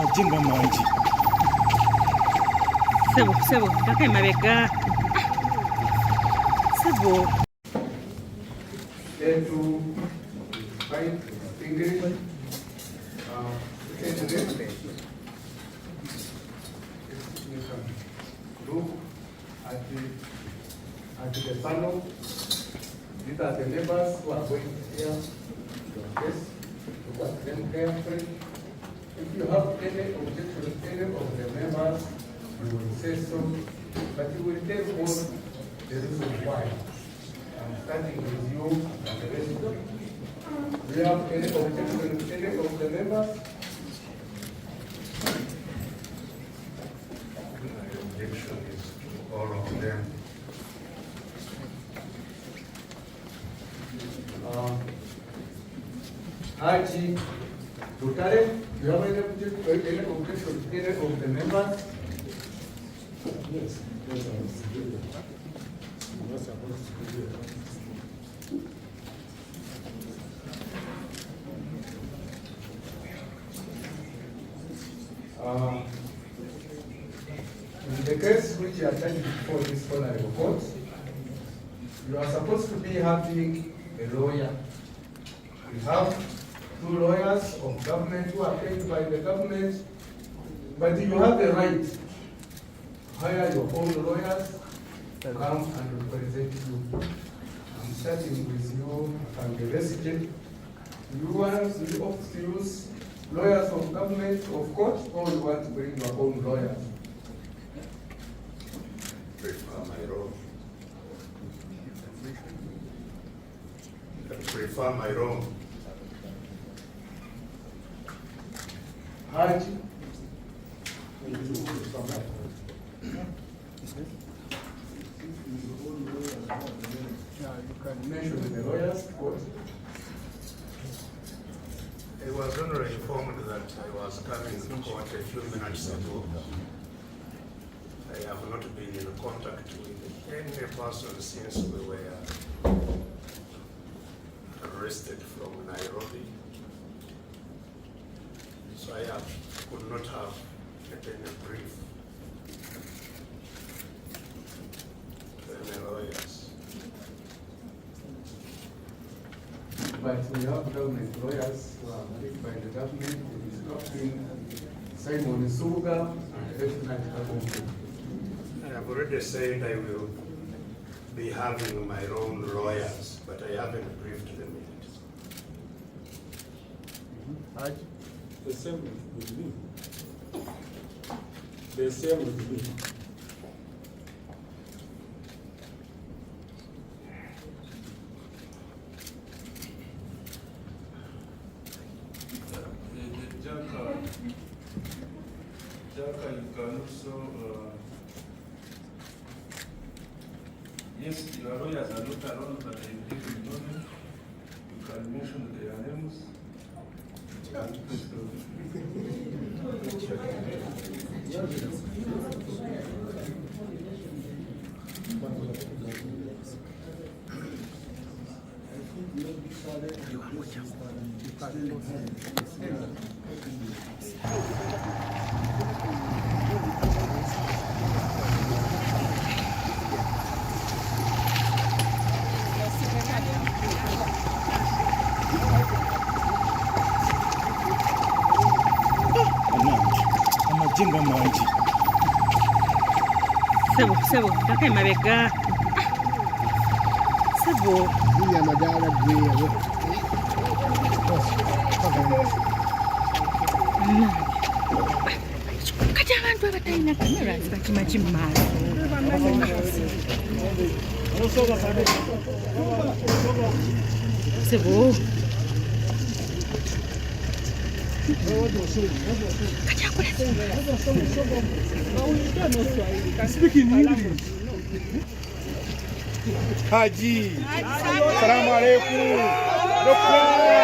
amajinga mangi. Sebo, kaka emabega. Sebo. To find English, you can look at the panel. These are the members who are going to hear your case. Look at them carefully. If you have any objection to any of the members, you will say so, but you will tell all the reason why. I'm starting with you and the rest of you. Do you have any objection to any of the members? My objection is to all of them. Haji Dutare, do you have any objection to any of the members? Yes. In the case which you are trying before this honorable court, you are supposed to be having a lawyer. We have 2 lawyers of government who are paid by the government, but you have the right to hire your own lawyers to come and represent you. I'm starting with you and the resident. You want to opt to use lawyers of government, of course, or you want to bring your own lawyers? Prefer my own. I prefer my own. Haji. You can mention the lawyers, of course. I was only informed that I was coming to court a few minutes ago. I have not been in contact with any person since we were arrested from Nairobi. So I could not have taken a brief to any lawyers. But we have government lawyers who are paid by the government. It is not being Simon Suga and Defendant. I have already said I will be having my own lawyers, but I haven't briefed them yet. The same with me. The same with me. Jaka, you can also, yes, your lawyers are not around, but I believe in knowing. You can mention their names. Amajinga mangi. Sebo, kaka emabega. Sebo. Iya madala gwe. Kati abantu abatalina kamera bakimazima. Sebo. Speaking English. Haji. Assalamu alaikum. Doctor.